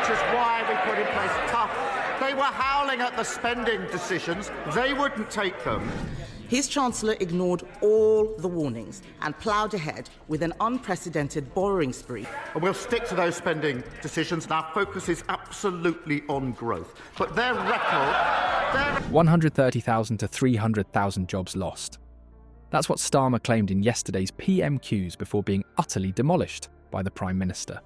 which is why we put in place tough. They were howling at the spending decisions. They wouldn't take them. His Chancellor ignored all the warnings and ploughed ahead with an unprecedented borrowing spree. And we'll stick to those spending decisions, and our focus is absolutely on growth. But their record... 130,000 to 300,000 jobs lost. That's what Starmer claimed in yesterday's PMQs before being utterly demolished by the Prime Minister.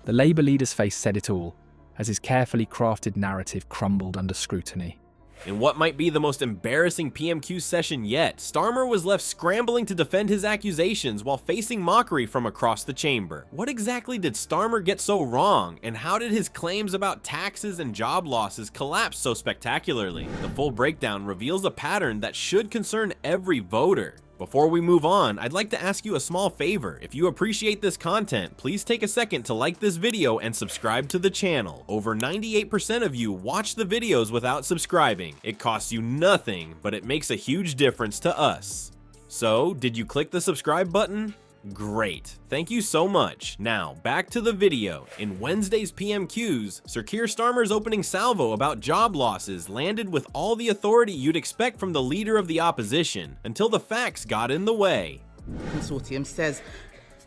The Labour leader's face said it all, as his carefully crafted narrative crumbled under scrutiny. In what might be the most embarrassing PMQ session yet, Starmer was left scrambling to defend his accusations while facing mockery from across the chamber. What exactly did Starmer get so wrong, and how did his claims about taxes and job losses collapse so spectacularly? The full breakdown reveals a pattern that should concern every voter. Before we move on, I'd like to ask you a small favor. If you appreciate this content, please take a second to like this video and subscribe to the channel. Over 98% of you watch the videos without subscribing. It costs you nothing, but it makes a huge difference to us. So, did you click the subscribe button? Great, thank you so much. Now, back to the video. In Wednesday's PMQs, Sir Keir Starmer's opening salvo about job losses landed with all the authority you'd expect from the leader of the opposition, until the facts got in the way. The consortium says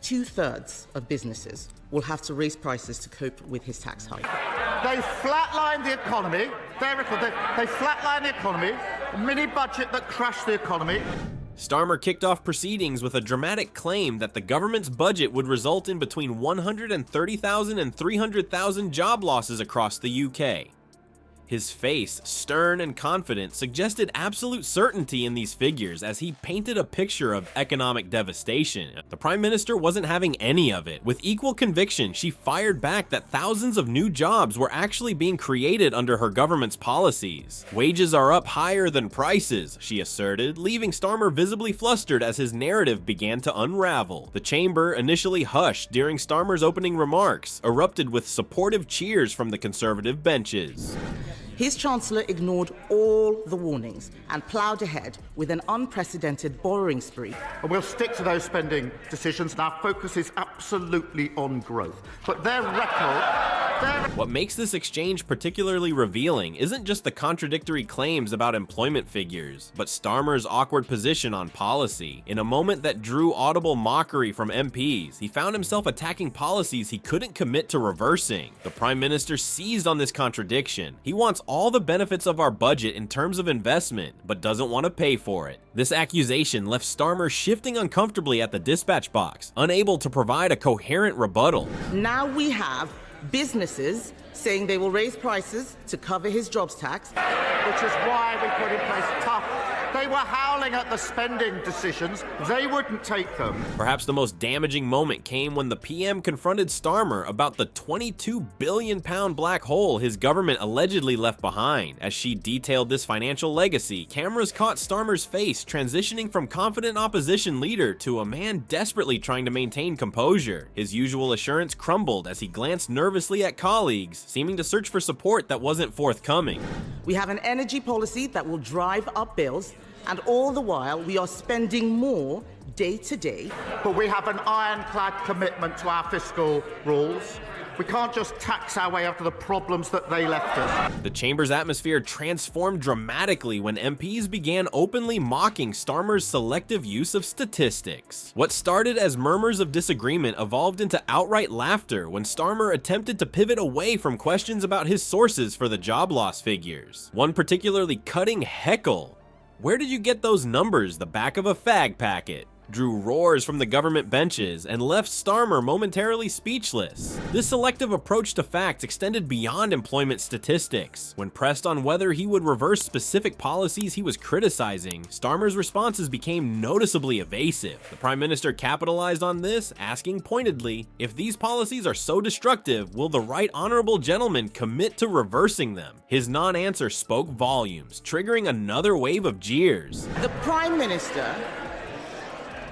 2/3 of businesses will have to raise prices to cope with his tax hike. They flatlined the economy. They flatlined the economy. A mini budget that crashed the economy. Starmer kicked off proceedings with a dramatic claim that the government's budget would result in between 130,000 and 300,000 job losses across the UK. His face, stern and confident, suggested absolute certainty in these figures as he painted a picture of economic devastation. The Prime Minister wasn't having any of it. With equal conviction, she fired back that thousands of new jobs were actually being created under her government's policies. Wages are up higher than prices, she asserted, leaving Starmer visibly flustered as his narrative began to unravel. The chamber, initially hushed during Starmer's opening remarks, erupted with supportive cheers from the Conservative benches. His Chancellor ignored all the warnings and ploughed ahead with an unprecedented borrowing spree. And we'll stick to those spending decisions, and our focus is absolutely on growth. But their record... What makes this exchange particularly revealing isn't just the contradictory claims about employment figures, but Starmer's awkward position on policy. In a moment that drew audible mockery from MPs, he found himself attacking policies he couldn't commit to reversing. The Prime Minister seized on this contradiction. He wants all the benefits of our budget in terms of investment, but doesn't want to pay for it. This accusation left Starmer shifting uncomfortably at the dispatch box, unable to provide a coherent rebuttal. Now we have businesses saying they will raise prices to cover his jobs tax, which is why we put in place tough. They were howling at the spending decisions. They wouldn't take them. Perhaps the most damaging moment came when the PM confronted Starmer about the £22 billion black hole his government allegedly left behind. As she detailed this financial legacy, cameras caught Starmer's face transitioning from confident opposition leader to a man desperately trying to maintain composure. His usual assurance crumbled as he glanced nervously at colleagues, seeming to search for support that wasn't forthcoming. We have an energy policy that will drive up bills, and all the while we are spending more day to day. But we have an ironclad commitment to our fiscal rules. We can't just tax our way out of the problems that they left us. The chamber's atmosphere transformed dramatically when MPs began openly mocking Starmer's selective use of statistics. What started as murmurs of disagreement evolved into outright laughter when Starmer attempted to pivot away from questions about his sources for the job loss figures. One particularly cutting heckle. "Where did you get those numbers? The back of a fag packet?" drew roars from the government benches and left Starmer momentarily speechless. This selective approach to facts extended beyond employment statistics. When pressed on whether he would reverse specific policies he was criticizing, Starmer's responses became noticeably evasive. The Prime Minister capitalized on this, asking pointedly, if these policies are so destructive, will the right honorable gentleman commit to reversing them? His non-answer spoke volumes, triggering another wave of jeers.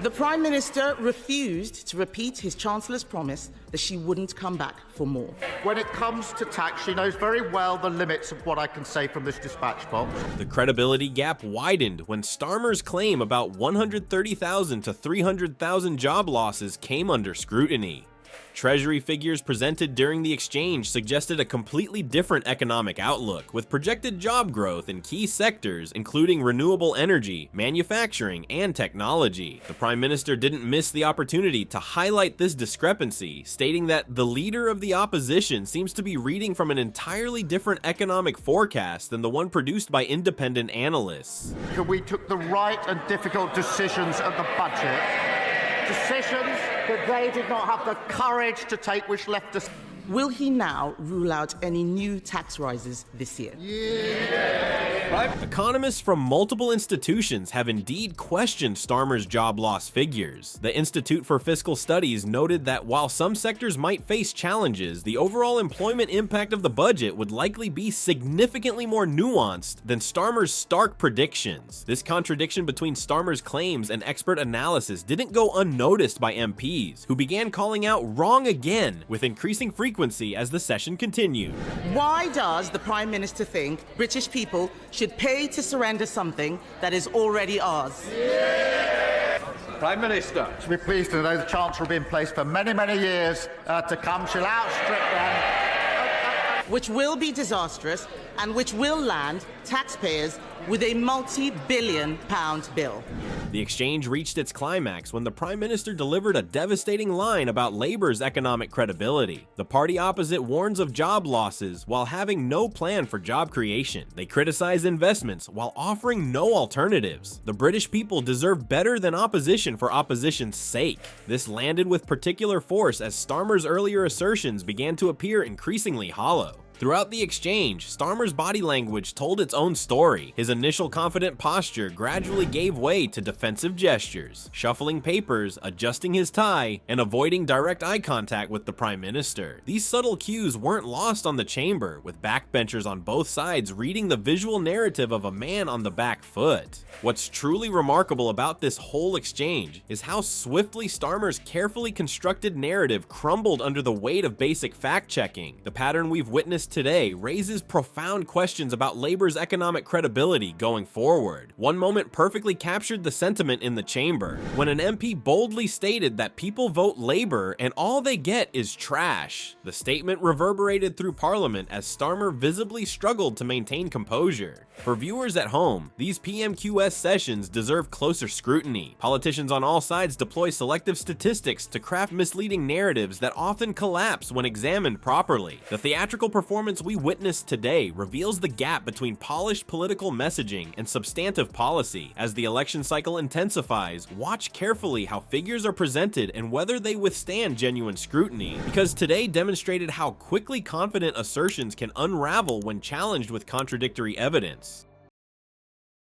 The Prime Minister refused to repeat his Chancellor's promise that she wouldn't come back for more. When it comes to tax, she knows very well the limits of what I can say from this dispatch box. The credibility gap widened when Starmer's claim about 130,000 to 300,000 job losses came under scrutiny. Treasury figures presented during the exchange suggested a completely different economic outlook, with projected job growth in key sectors including renewable energy, manufacturing, and technology. The Prime Minister didn't miss the opportunity to highlight this discrepancy, stating that the leader of the opposition seems to be reading from an entirely different economic forecast than the one produced by independent analysts. We took the right and difficult decisions at the budget, decisions that they did not have the courage to take, which left us. Will he now rule out any new tax rises this year? Economists from multiple institutions have indeed questioned Starmer's job loss figures. The Institute for Fiscal Studies noted that while some sectors might face challenges, the overall employment impact of the budget would likely be significantly more nuanced than Starmer's stark predictions. This contradiction between Starmer's claims and expert analysis didn't go unnoticed by MPs, who began calling out wrong again with increasing frequency as the session continued. Why does the Prime Minister think British people should pay to surrender something that is already ours? Prime Minister. To be pleased to know the Chancellor will be in place for many, many years to come. She'll outstrip them. Which will be disastrous and which will land taxpayers with a multi-billion pound bill. The exchange reached its climax when the Prime Minister delivered a devastating line about Labour's economic credibility. The party opposite warns of job losses while having no plan for job creation. They criticize investments while offering no alternatives. The British people deserve better than opposition for opposition's sake. This landed with particular force as Starmer's earlier assertions began to appear increasingly hollow. Throughout the exchange, Starmer's body language told its own story. His initial confident posture gradually gave way to defensive gestures, shuffling papers, adjusting his tie, and avoiding direct eye contact with the Prime Minister. These subtle cues weren't lost on the chamber, with backbenchers on both sides reading the visual narrative of a man on the back foot. What's truly remarkable about this whole exchange is how swiftly Starmer's carefully constructed narrative crumbled under the weight of basic fact-checking. The pattern we've witnessed today raises profound questions about Labour's economic credibility going forward. One moment perfectly captured the sentiment in the chamber, when an MP boldly stated that people vote Labour and all they get is trash. The statement reverberated through Parliament as Starmer visibly struggled to maintain composure. For viewers at home, these PMQs sessions deserve closer scrutiny. Politicians on all sides deploy selective statistics to craft misleading narratives that often collapse when examined properly. The theatrical performance we witnessed today reveals the gap between polished political messaging and substantive policy. As the election cycle intensifies, watch carefully how figures are presented and whether they withstand genuine scrutiny, because today demonstrated how quickly confident assertions can unravel when challenged with contradictory evidence.